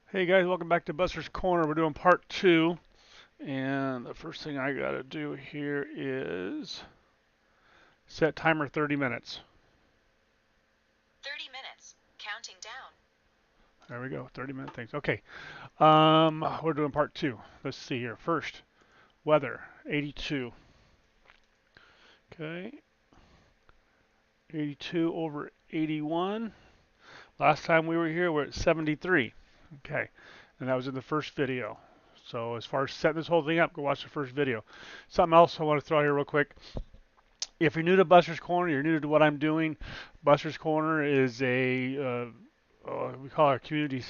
Hey guys, welcome back to Buster's Corner. We're doing part two, and the first thing I gotta do here is set timer 30 minutes. 30 minutes. Counting down. There we go, 30-minute things. Okay, we're doing part two. Let's see here. First, weather, 82. Okay, 82 over 81. Last time we were here, we're at 73. Okay, and that was in the first video. So as far as setting this whole thing up, go watch the first video. Something else I want to throw out here real quick. If you're new to Buster's Corner, you're new to what I'm doing. Buster's Corner is we call our community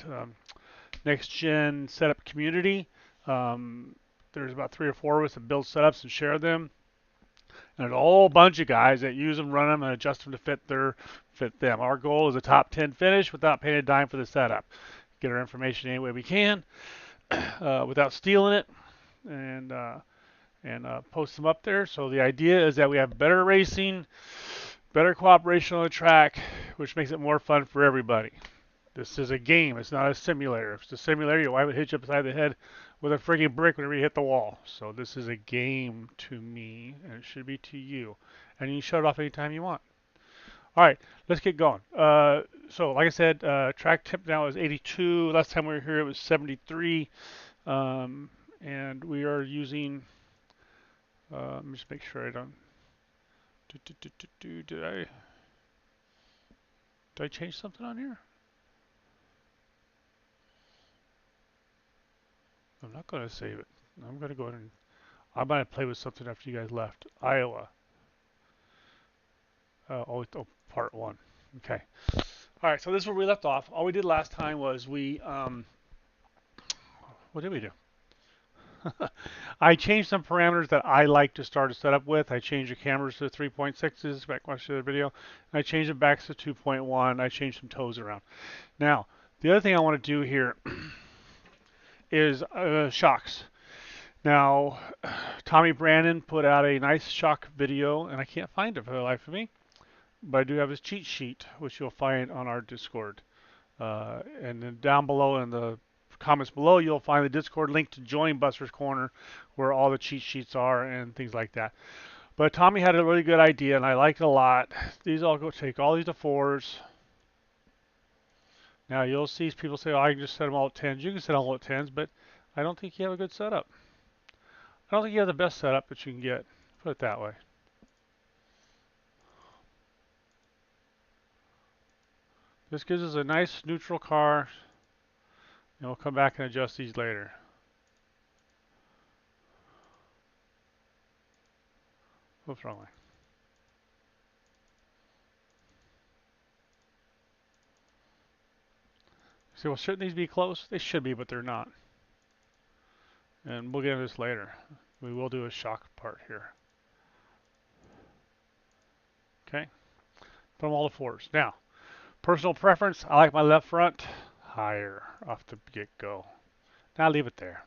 next gen setup community. Um, there's about 3 or 4 of us that build setups and share them. And there's a whole bunch of guys that use them, run them, and adjust them to fit them. Our goal is a top 10 finish without paying a dime for the setup. Get our information any way we can without stealing it, and post them up there. So the idea is that we have better racing, better cooperation on the track, which makes it more fun for everybody. This is a game. It's not a simulator. If it's a simulator, your wife would hit you upside the head with a frigging brick whenever you hit the wall. So this is a game to me, and it should be to you. And you can shut it off anytime you want. All right, let's get going. So like I said, track temp now is 82. Last time we were here, it was 73. And we are using, let me just make sure I don't, did I change something on here? I'm not going to save it. I'm going to go ahead and I might have played with something after you guys left. Iowa. Part one. Okay. All right. So this is where we left off. All we did last time was what did we do? I changed some parameters that I like to start a setup with. I changed the cameras to 3.6s back watch the other video. I changed them back to 2.1. I changed some toes around. Now, the other thing I want to do here is shocks. Now, Tommy Brandon put out a nice shock video, and I can't find it for the life of me, but I do have his cheat sheet, which you'll find on our Discord. And then down below in the comments below, you'll find the Discord link to join Buster's Corner, where all the cheat sheets are and things like that. But Tommy had a really good idea, and I liked it a lot. These all go take all these to 4s. Now you'll see people say, "Oh, I can just set them all at 10s." You can set them all at 10s, but I don't think you have a good setup. I don't think you have the best setup that you can get. Put it that way. This gives us a nice neutral car, and we'll come back and adjust these later. What's wrong with? So, well, shouldn't these be close? They should be, but they're not. And we'll get into this later. We will do a shock part here. Okay, put them all to 4s. Now, personal preference, I like my left front higher off the get-go. Now leave it there.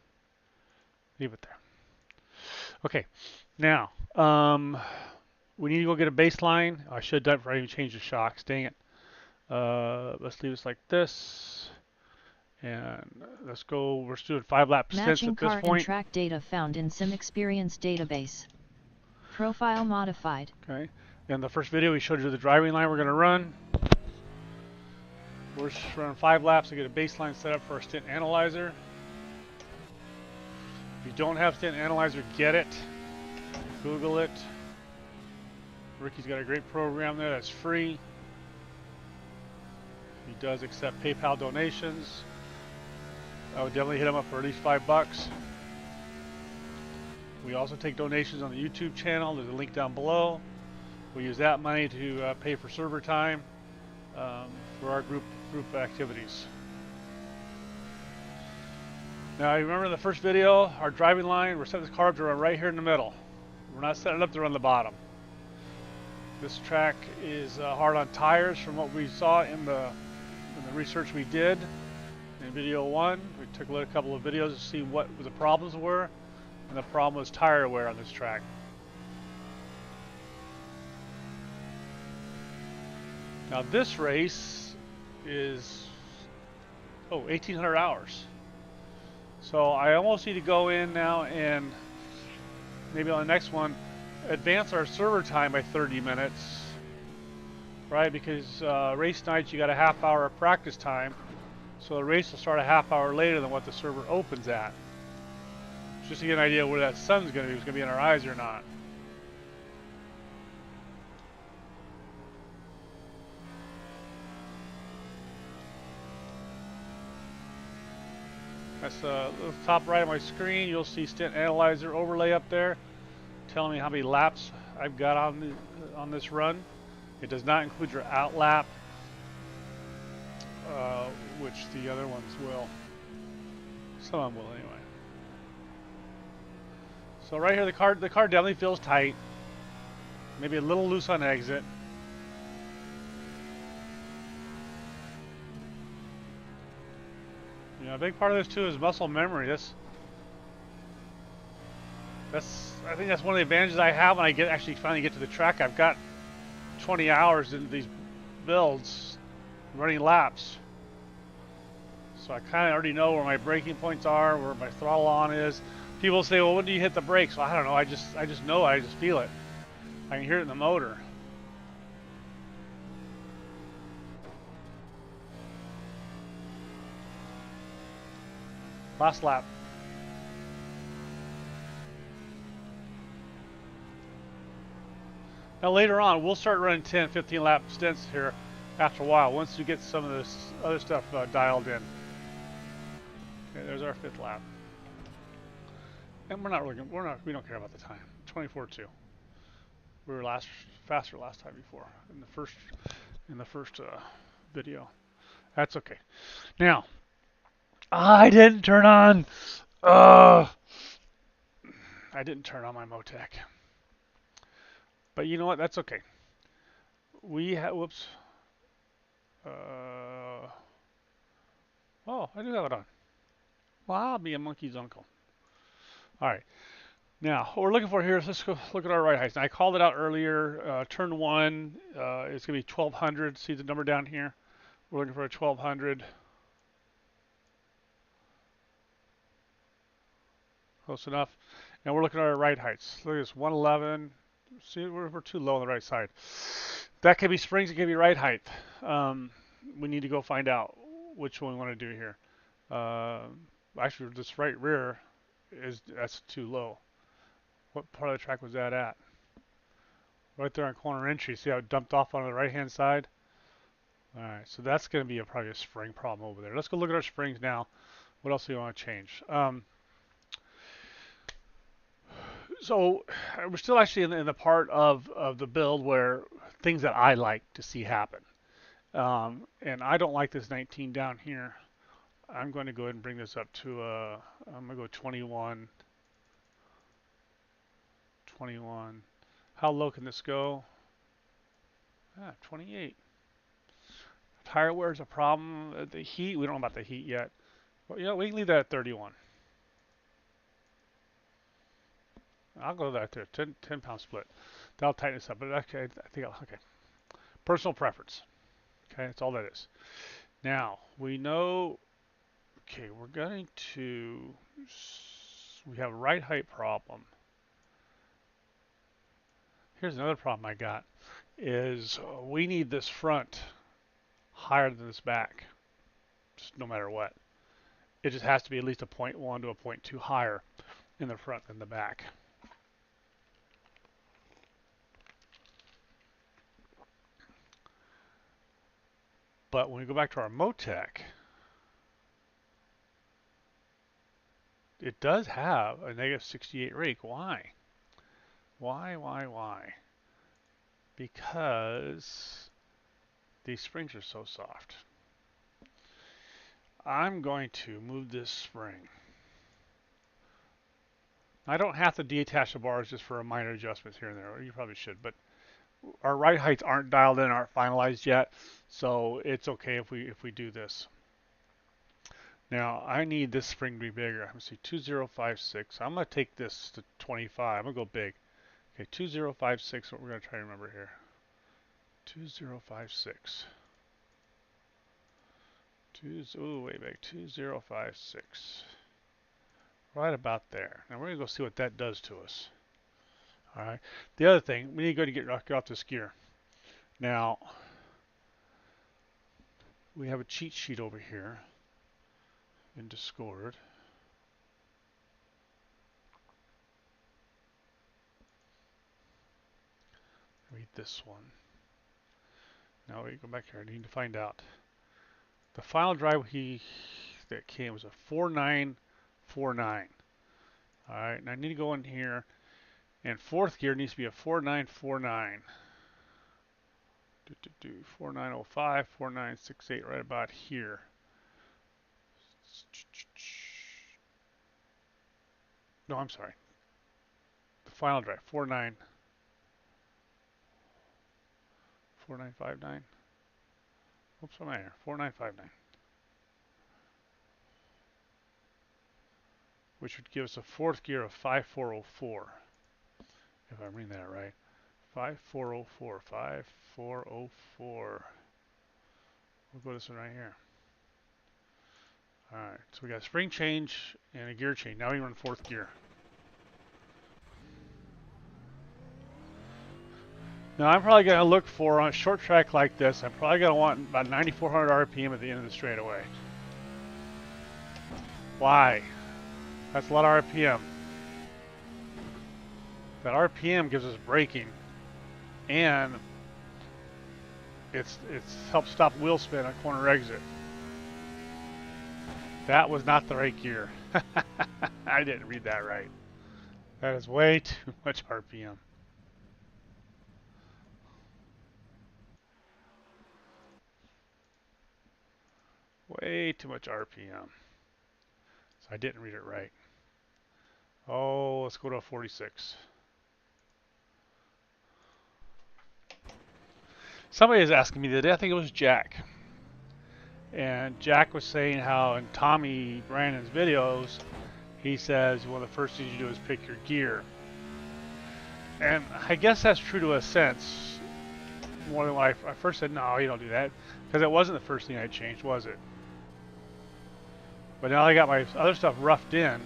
Leave it there. Okay, now, we need to go get a baseline. I should have done it before I even changed the shocks. Dang it. Let's leave this like this. And let's go. We're doing 5-lap stints Matching at this car and point. track data found in Sim Experience database. Profile modified. Okay. In the first video, we showed you the driving line we're going to run. We're running 5 laps to get a baseline set up for our stint analyzer. If you don't have stint analyzer, get it. Google it. Ricky's got a great program there that's free. He does accept PayPal donations. I would definitely hit him up for at least $5. We also take donations on the YouTube channel. There's a link down below. We use that money to pay for server time for our group activities. Now, you remember in the first video, our driving line, we're setting this car up to run right here in the middle. We're not setting it up to run the bottom. This track is hard on tires from what we saw in the research we did in video 1. We took a couple of videos to see what the problems were, and the problem was tire wear on this track. Now this race is Oh, 1,800 hours. So I almost need to go in now and maybe on the next one advance our server time by 30 minutes, right? Because race nights you got a half hour of practice time, so the race will start a half hour later than what the server opens at. Just to get an idea where that sun's going to be, if it's going to be in our eyes or not. That's the top right of my screen. You'll see stint analyzer overlay up there, telling me how many laps I've got on this run. It does not include your out lap, which the other ones will. Some of them will anyway. So right here, the car definitely feels tight. Maybe a little loose on exit. You know, a big part of this too is muscle memory. I think that's one of the advantages I have when I actually finally get to the track. I've got 20 hours into these builds, running laps. So I kind of already know where my braking points are, where my throttle on is. People say, well, when do you hit the brakes? Well, I don't know. I just know. I just feel it. I can hear it in the motor. Last lap. Now later on, we'll start running 10, 15 lap stints here after a while, once we get some of this other stuff dialed in. Okay, there's our 5th lap. And we don't care about the time. 24.2. We were faster last time before in the first video. That's okay. Now, I didn't turn on my motec. But you know what? That's okay. Whoops. Oh, I do have it on. Well, I'll be a monkey's uncle. All right. Now, what we're looking for here is, let's go look at our ride heights. Now, I called it out earlier. Turn 1 is going to be 1,200. See the number down here? We're looking for a 1,200. Close enough. And we're looking at our ride heights. Look at this, 111. See, we're too low on the right side. That could be springs, it could be ride height. We need to go find out which one we want to do here. Actually, this right rear, that's too low. What part of the track was that at? Right there on corner entry. See how it dumped off on the right-hand side? All right, so that's going to be probably a spring problem over there. Let's go look at our springs now. What else do we want to change? So we're still actually in the part of the build where things that I like to see happen. And I don't like this 19 down here. I'm going to go ahead and bring this up to, I'm going to go 21. 21. How low can this go? 28. Tire wear is a problem. The heat, we don't know about the heat yet. Well, you know, we can leave that at 31. I'll go that there, 10 pound split. That'll tighten this up, but okay, I think okay. Personal preference. Okay, that's all that is. Now, we know, okay, we have a right height problem. Here's another problem I got, is we need this front higher than this back, just no matter what. It just has to be at least a 0.1 to a 0.2 higher in the front than the back. But when we go back to our motec, it does have a negative 68 rake. Why? Why? Because these springs are so soft. I'm going to move this spring. I don't have to detach the bars just for a minor adjustments here and there. You probably should, but our ride heights aren't dialed in, aren't finalized yet, so it's okay if we do this. Now I need this spring to be bigger. Let me see, 2056. I'm gonna take this to 25. I'm gonna go big. Okay, 2056. What we're gonna try to remember here. 2056. Ooh, way back, 2056. Right about there. Now we're gonna go see what that does to us. All right. The other thing, we need to go to get off this gear. Now, we have a cheat sheet over here in Discord. Read this one. Now we go back here. I need to find out. The final drive that came was a 4949. All right, and I need to go in here, and fourth gear needs to be a 4949. 4905, 4968, right about here. No, I'm sorry. The final drive, 4959. Oops, I'm at here. 4959. Which would give us a fourth gear of 5404. If I'm reading that right. 5404. 5404. We'll go this one right here. Alright, so we got a spring change and a gear change. Now we run fourth gear. Now I'm probably going to look for, on a short track like this, I'm probably going to want about 9,400 RPM at the end of the straightaway. Why? That's a lot of RPM. That RPM gives us braking, and it's helps stop wheel spin on corner exit. That was not the right gear. I didn't read that right. That is way too much RPM. Way too much RPM. So I didn't read it right. Oh, let's go to a 46. Somebody was asking me the other day, I think it was Jack. And Jack was saying how in Tommy Brandon's videos, he says one of the first things you do is pick your gear. And I guess that's true to a sense. More than what I first said, no, you don't do that. Because it wasn't the first thing I changed, was it? But now I got my other stuff roughed in.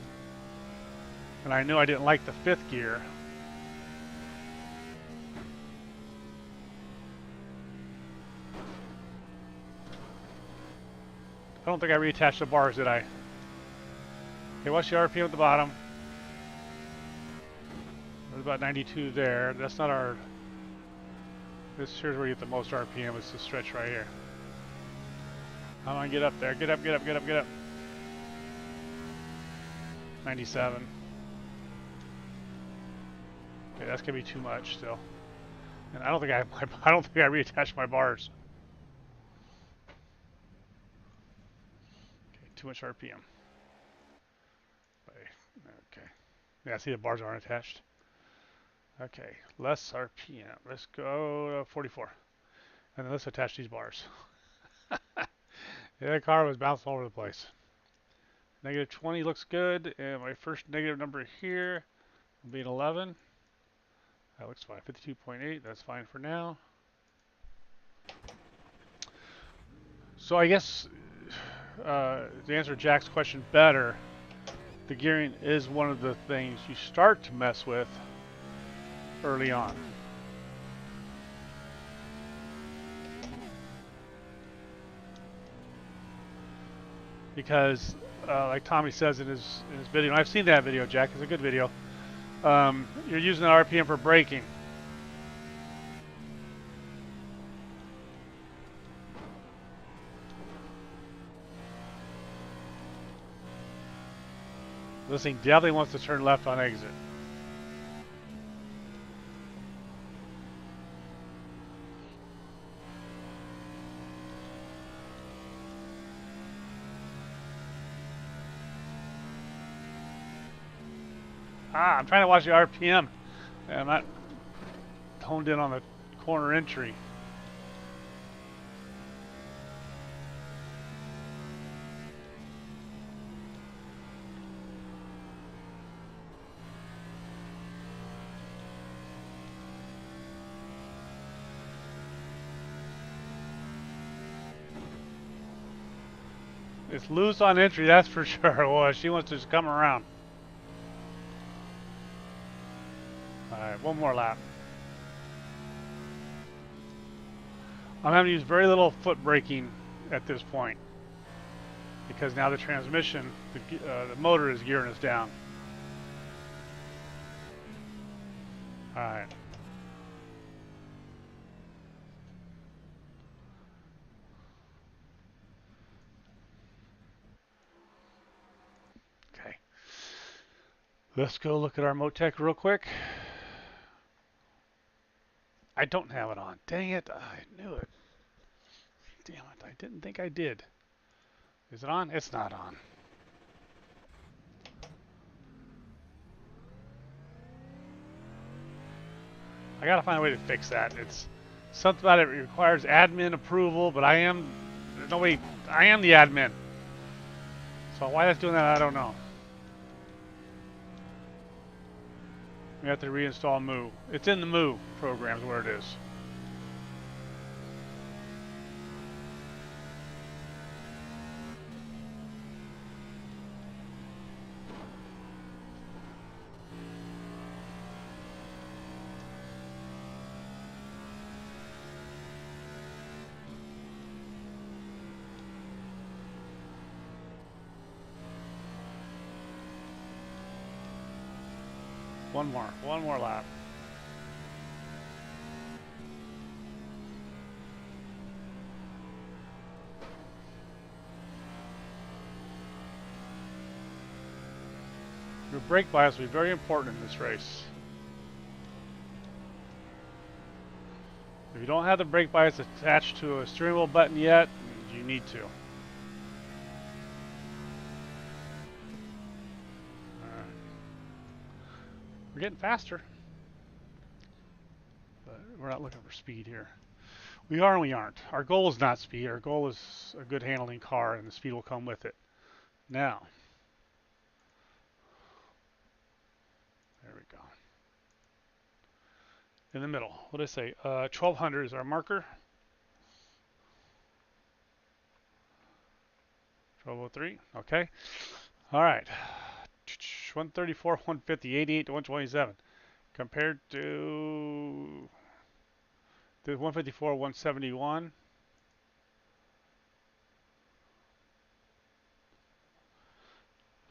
And I knew I didn't like the fifth gear. I don't think I reattached the bars, did I? Okay, what's the RPM at the bottom? There's about 92 there. That's not our... This here's where you get the most RPM. It's this stretch right here. Come on, get up there. Get up, get up, get up, get up. 97. Okay, that's gonna be too much still. And I don't think I don't think I reattached my bars. Okay, too much RPM. Okay. Yeah, see the bars aren't attached. Okay, less RPM. Let's go to 44. And then let's attach these bars. Yeah, the car was bouncing all over the place. Negative 20 looks good, and my first negative number here will be an 11. That looks fine. 52.8, that's fine for now. So I guess to answer Jack's question better, the gearing is one of the things you start to mess with early on. Because, like Tommy says in his video, and I've seen that video, Jack, it's a good video, you're using the RPM for braking. This thing definitely wants to turn left on exit. I'm trying to watch the RPM, and I'm not honed in on the corner entry. It's loose on entry, that's for sure. Well, she wants to just come around. Alright, one more lap. I'm having to use very little foot braking at this point because now the transmission, the motor is gearing us down. Alright. Okay. Let's go look at our motec real quick. I don't have it on. Dang it. I knew it. Damn it. I didn't think I did. Is it on? It's not on. I gotta find a way to fix that. It's something about it requires admin approval, but there's no way, I am the admin. So why that's doing that, I don't know. We have to reinstall Moo. It's in the Moo programs where it is. One more lap. Your brake bias will be very important in this race. If you don't have the brake bias attached to a steering wheel button yet, you need to. We're getting faster, but we're not looking for speed here. We are and we aren't. Our goal is not speed. Our goal is a good handling car, and the speed will come with it. Now, there we go. In the middle. What did I say? 1200 is our marker. 1203. Okay. All right. 134, 150, 88 to 127. Compared to the 154, 171.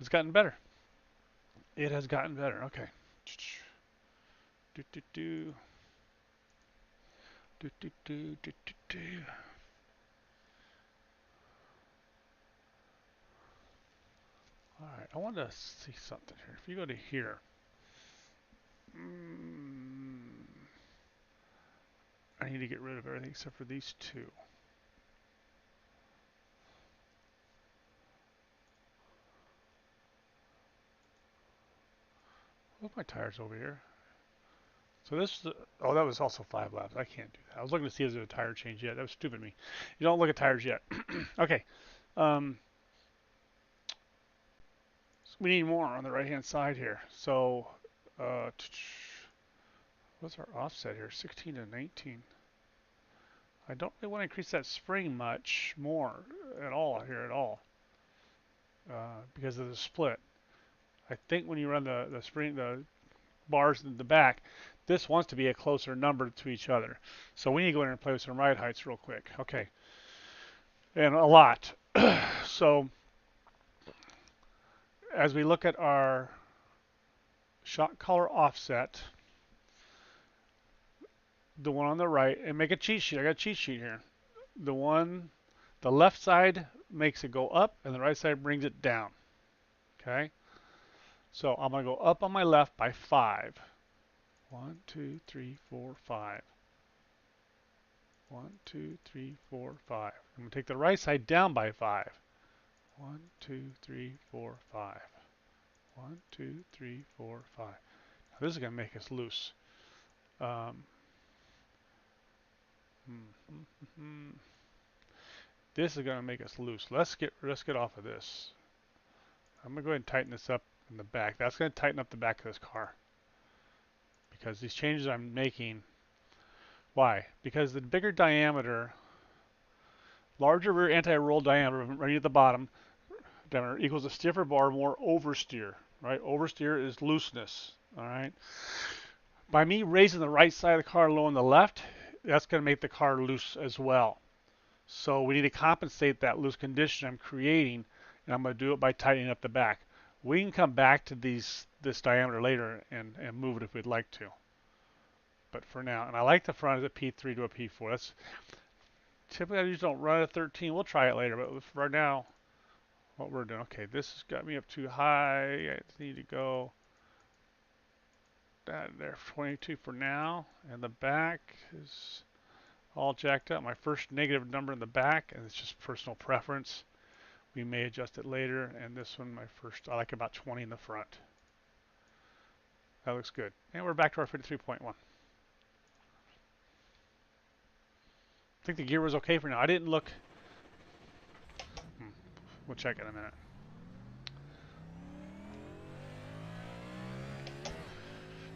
It's gotten better. It has gotten better. Okay. Do do do. Do do do do do do. All right. I want to see something here. If you go to here. I need to get rid of everything except for these two. What's my tires over here? So this is oh, that was also 5 laps. I can't do that. I was looking to see if there's a tire change yet. That was stupid of me. You don't look at tires yet. Okay. So we need more on the right-hand side here. So what's our offset here? 16 to 19. I don't really want to increase that spring much more at all here at all because of the split. I think when you run the spring, the bars in the back, this wants to be a closer number to each other. So we need to go in and play with some ride heights real quick. Okay. And a lot. So as we look at our shock collar offset, the one on the right, and make a cheat sheet. I got a cheat sheet here. The left side makes it go up, and the right side brings it down. Okay? So I'm going to go up on my left by 5. 1, 2, 3, 4, 5. 1, 2, 3, 4, 5. I'm going to take the right side down by 5. 1, 2, 3, 4, 5. 1, 2, 3, 4, 5. Now this is going to make us loose. This is going to make us loose. Let's get off of this. I'm going to go ahead and tighten this up in the back. That's going to tighten up the back of this car. Because these changes I'm making, why? Because the bigger diameter, larger rear anti-roll diameter right at the bottom, diameter equals a stiffer bar, more oversteer, right? Oversteer is looseness, all right? By me raising the right side of the car, lowering the left, that's going to make the car loose as well. So we need to compensate that loose condition I'm creating, and I'm going to do it by tightening up the back. We can come back to this diameter later and move it if we'd like to. But for now, and I like the front as a P3 to a P4. That's typically I usually don't run at 13. We'll try it later, but for now, what we're doing. Okay, this has got me up too high. I need to go that there 22 for now, and the back is all jacked up. My first negative number in the back, and it's just personal preference. We may adjust it later, and this one, my first, I like about 20 in the front. That looks good. And we're back to our 53.1. I think the gear was okay for now. I didn't look. We'll check in a minute.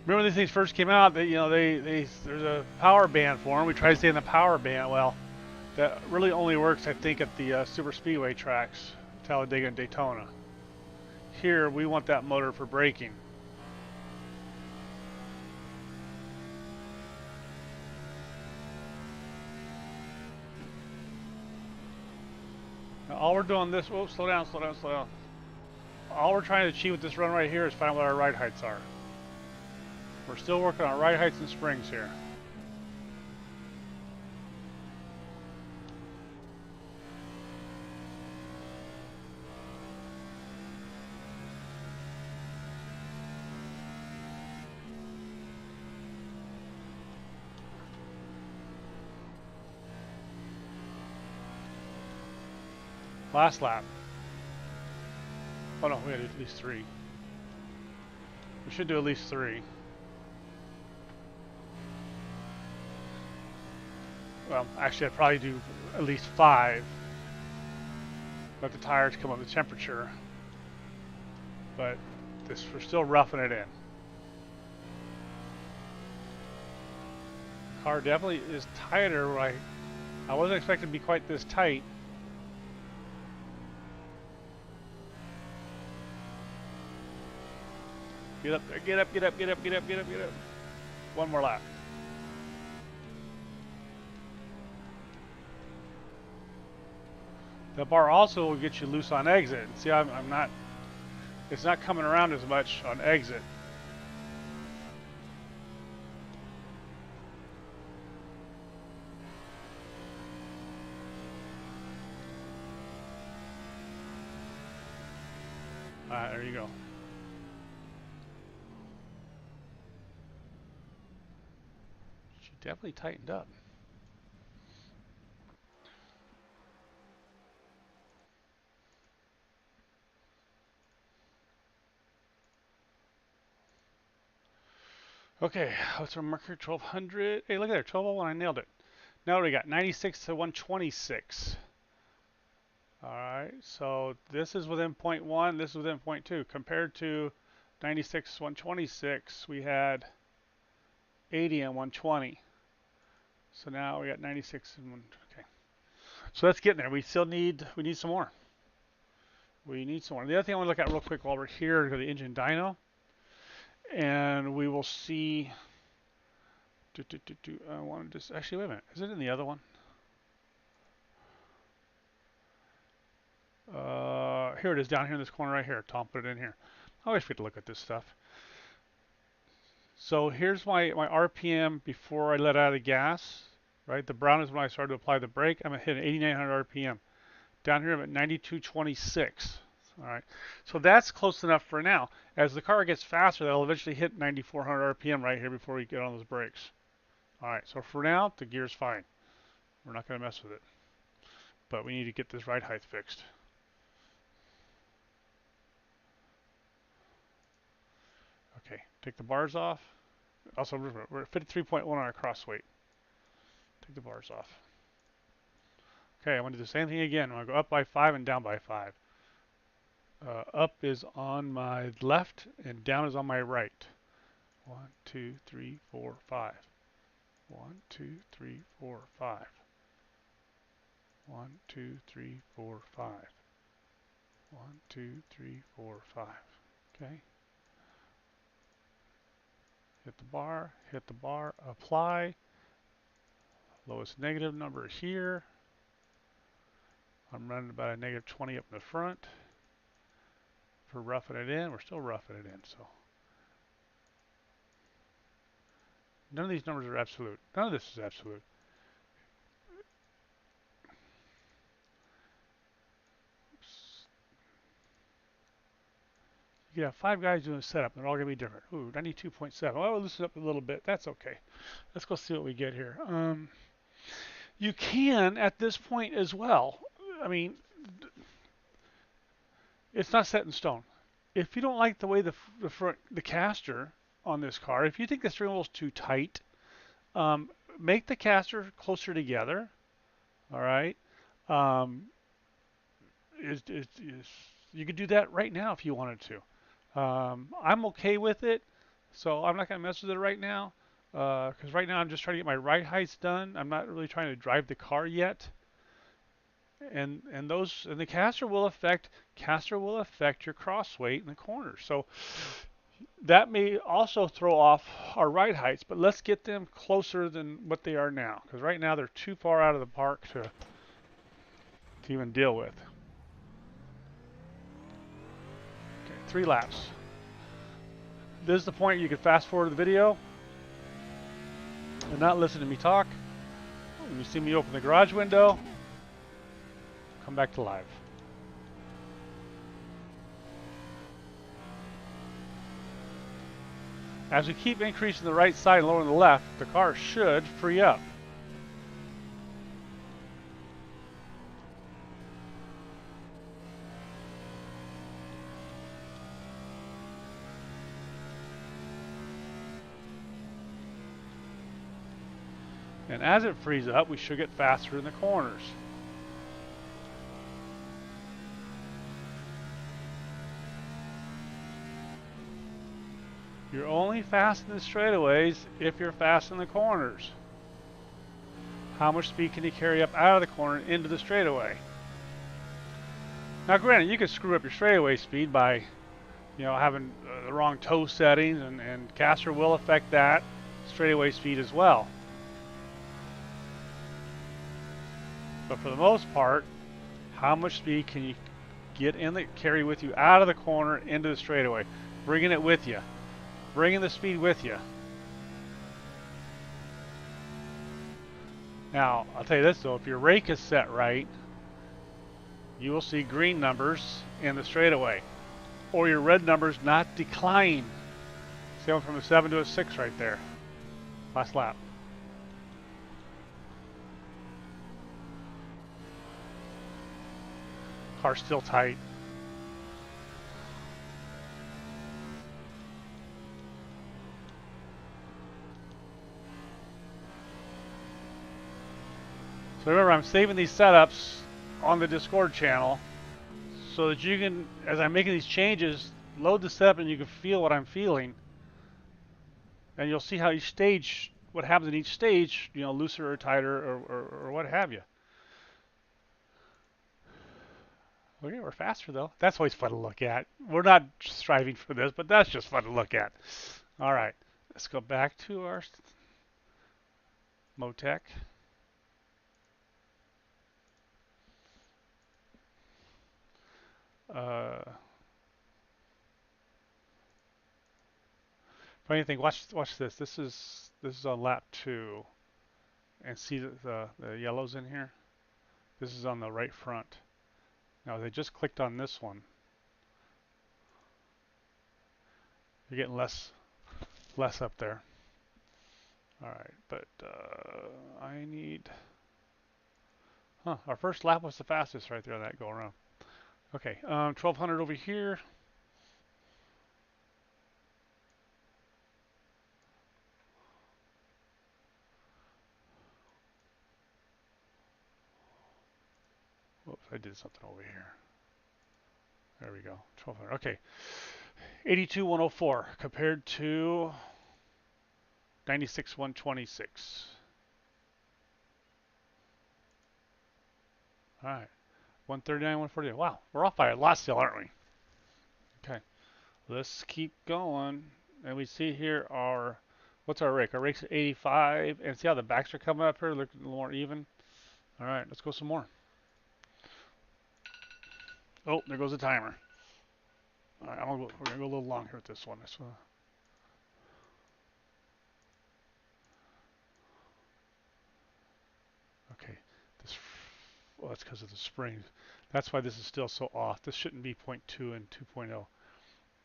Remember when these things first came out? There's a power band for them. We tried to stay in the power band. Well, that really only works, I think, at the super speedway tracks, Talladega and Daytona. Here, we want that motor for braking. Now, all we're doing this. Whoa, slow down, slow down, slow down. All we're trying to achieve with this run right here is find out what our ride heights are. We're still working on ride heights and springs here. Last lap. Oh no, we had at least 3. We should do at least 3. Well, actually, I'd probably do at least 5. Let the tires come up to temperature. But we're still roughing it in. Car definitely is tighter. Right? I wasn't expecting to be quite this tight. Get up there, get up, get up, get up, get up, get up, get up. One more lap. The bar also will get you loose on exit. See, I'm not, it's not coming around as much on exit. Alright, there you go. She definitely tightened up. Okay, what's our marker? 1200. Hey, look at there, 1201. I nailed it. Now what do we got? 96 to 126. All right, so this is within 0.1. This is within 0.2. Compared to 96 126, we had 80 and 120. So now we got 96 and 1. Okay, so that's getting there. We need some more. We need some more. The other thing I want to look at real quick while we're here is the engine dyno, and we will see. I want to just actually wait a minute. Is it in the other one? Here it is down here in this corner right here. Tom put it in here. I always forget to look at this stuff. So here's my RPM before I let out of the gas. Right, the brown is when I started to apply the brake. I'm hitting 8,900 RPM. Down here I'm at 9226. All right, so that's close enough for now. As the car gets faster, that'll eventually hit 9,400 RPM right here before we get on those brakes. All right, so for now, the gear's fine. We're not going to mess with it. But we need to get this ride height fixed. Okay, take the bars off. Also, we're at 53.1 on our cross weight. Take the bars off. Okay, I want to do the same thing again. I want to go up by 5 and down by 5. Up is on my left and down is on my right. 1, 2, 3, 4, 5. 1, 2, 3, 4, 5. 1, 2, 3, 4, 5. 1, 1, 2, 3, 4, 5. Okay. hit the bar, apply. Lowest negative number is here. I'm running about a negative 20 up in the front. For roughing it in, we're still roughing it in, so. None of these numbers are absolute. None of this is absolute. You have 5 guys doing a setup, and they're all going to be different. Ooh, 92.7. Oh, we'll loosen up a little bit. That's okay. Let's go see what we get here. You can, at this point as well, I mean, it's not set in stone. If you don't like the way the caster on this car, if you think the steering wheel is too tight, make the caster closer together. All right. Um, you could do that right now if you wanted to. I'm okay with it, so I'm not going to mess with it right now. Because right now I'm just trying to get my ride heights done. I'm not really trying to drive the car yet. And the caster will affect your cross weight in the corners. So that may also throw off our ride heights, but let's get them closer than what they are now, because right now they're too far out of the park to even deal with. Okay, 3 laps. This is the point you can fast forward the video and not listen to me talk. When you see me open the garage window, come back to live. As we keep increasing the right side and lowering the left, the car should free up. And as it frees up, we should get faster in the corners. You're only fast in the straightaways if you're fast in the corners. How much speed can you carry up out of the corner into the straightaway? Now granted, you can screw up your straightaway speed by, having the wrong toe settings, and caster will affect that straightaway speed as well. But for the most part, how much speed can you carry with you out of the corner into the straightaway? Bringing it with you. Bringing the speed with you. Now, I'll tell you this though, if your rake is set right, you will see green numbers in the straightaway. Or your red numbers not decline. See, I'm from a 7 to a 6 right there. Last lap. Car's still tight. So remember, I'm saving these setups on the Discord channel so that you can, as I'm making these changes, load the setup and you can feel what I'm feeling. And you'll see how each stage, what happens in each stage, looser or tighter or what have you. Okay, we're faster though. That's always fun to look at. We're not striving for this, but that's just fun to look at. All right, let's go back to our motec. Funny thing, watch this. This is on lap 2, and see the yellows in here. This is on the right front. Now they just clicked on this one. You're getting less up there. All right, but I need. Our first lap was the fastest right there on that go around. Okay, 1200 over here. Whoops, I did something over here. There we go, 1200. Okay, 82,104 compared to 96,126. All right, 139, 148. Wow, we're off by a lot still, aren't we? Okay, let's keep going. And we see here our, what's our rake? Our rake's at 85. And see how the backs are coming up here, looking a little more even. All right, let's go some more. Oh, there goes the timer. All right, we're gonna go a little long here with this one. Okay, this, well, that's because of the springs. That's why this is still so off. This shouldn't be 0.2 and 2.0.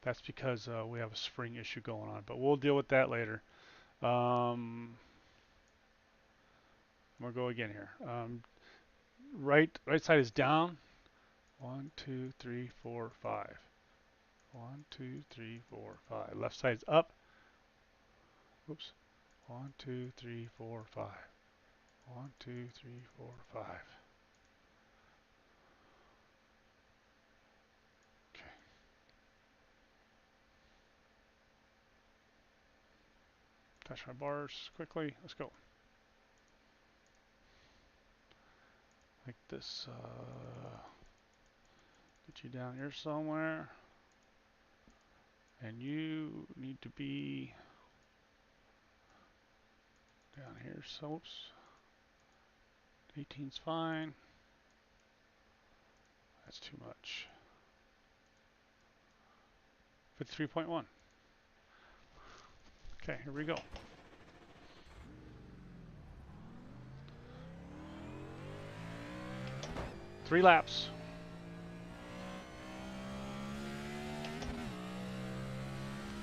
That's because we have a spring issue going on, but we'll deal with that later. We'll go again here. Right side is down. 1, 2, 3, 4, 5. 1, 2, 3, 4, 5. Left side's up. Oops. 1, 2, 3, 4, 5. 1, 2, 3, 4, 5. Okay. Touch my bars quickly. Let's go. Like this. Get you down here somewhere. And you need to be down here. So, oops. 18's fine. That's too much. 53.1. Okay, here we go. Three laps.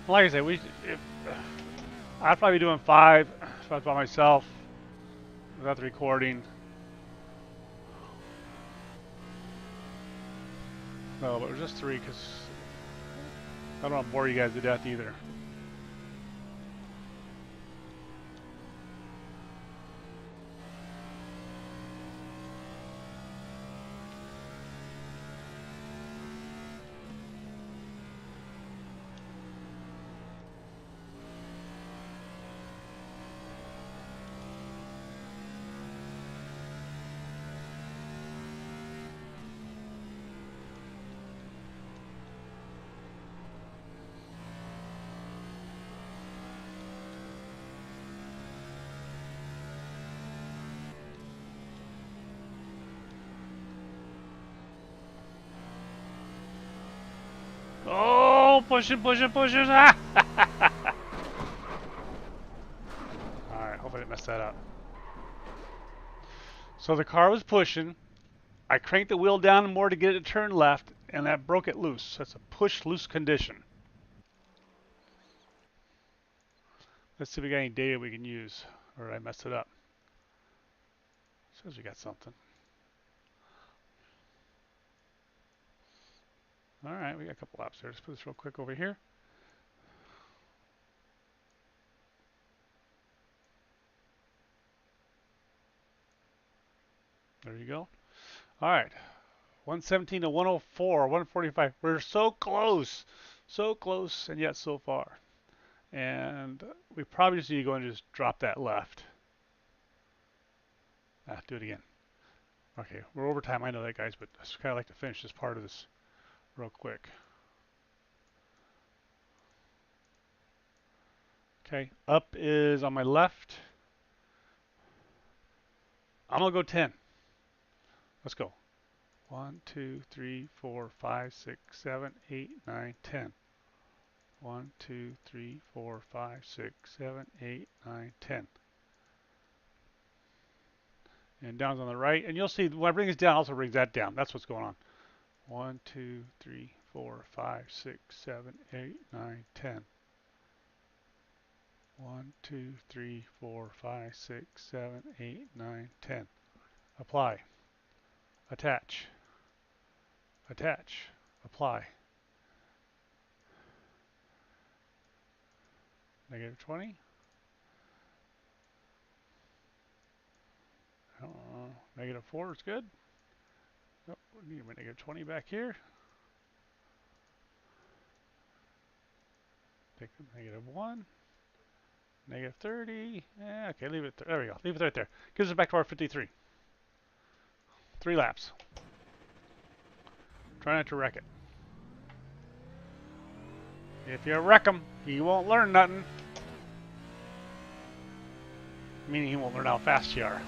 Like I said, I'd probably be doing 5 if I was by myself without the recording. No, but it was just 3 because I don't want to bore you guys to death either. Oh, pushing. Ah! Alright, hope I didn't mess that up. So the car was pushing. I cranked the wheel down more to get it to turn left, and that broke it loose. That's a push loose condition. Let's see if we got any data we can use, or did I messed it up? Says we got something. Alright, we got a couple laps there. Let's put this real quick over here. There you go. Alright. 117 to 104, 145. We're so close. So close, and yet so far. And we probably just need to go and just drop that left. Do it again. Okay, we're over time. I know that, guys, but I just kind of like to finish this part of this real quick. Okay, up is on my left. I'm going to go 10. Let's go. 1, 2, 3, 4, 5, 6, 7, 8, 9, 10. 1, 2, 3, 4, 5, 6, 7, 8, 9, 10. And down's on the right. And you'll see when I bring this down, also brings that down. That's what's going on. 1, 2, 3, 4, 5, 6, 7, 8, 9, 10. 1, 2, 3, 4, 5, 6, 7, 8, 9, 10. Apply. Attach. Attach. Apply. Negative 20. Negative 4 is good. Oh, we need a negative 20 back here. Take the negative 1. Negative 30. Okay, leave it there. There we go. Leave it right there. Gives us back to our 53. 3 laps. Try not to wreck it. If you wreck him, he won't learn nothing. Meaning he won't learn how fast you are.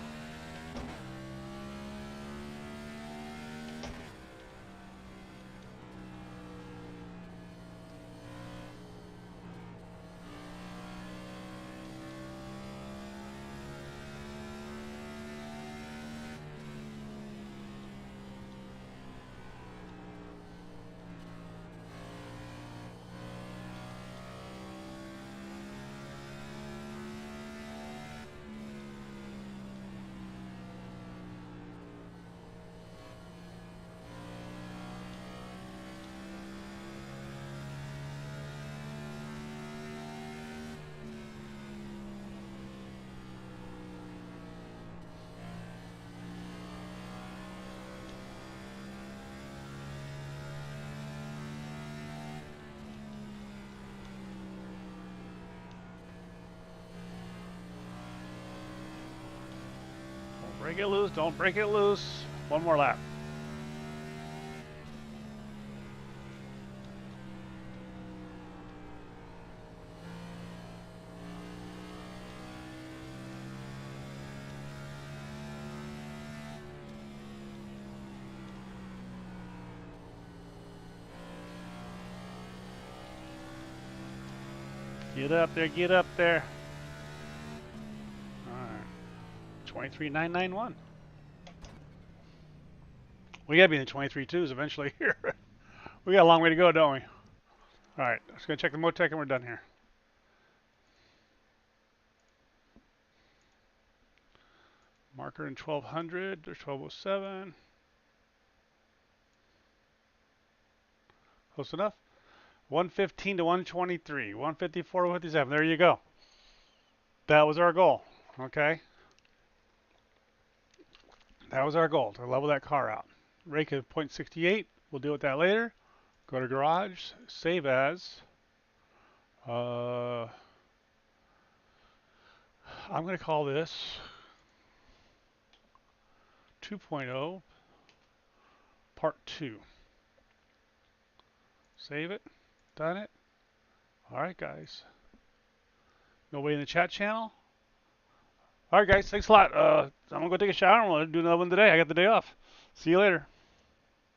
Break it loose, don't break it loose. One more lap. Get up there, get up there. Alright. 23,991. We gotta be in the 23.2s eventually here. We got a long way to go, don't we? Alright, let's go check the motec and we're done here. Marker in 1200, there's 1207. Close enough? 115 to 123, 154 to 157. There you go. That was our goal. Okay. That was our goal, to level that car out. Rake of 0.68. We'll deal with that later. Go to garage, save as. I'm going to call this 2.0 part 2. Save it. Done it. Alright guys. Nobody in the chat channel? Alright guys, thanks a lot. I'm going to go take a shower and we'll do another one today. I got the day off. See you later.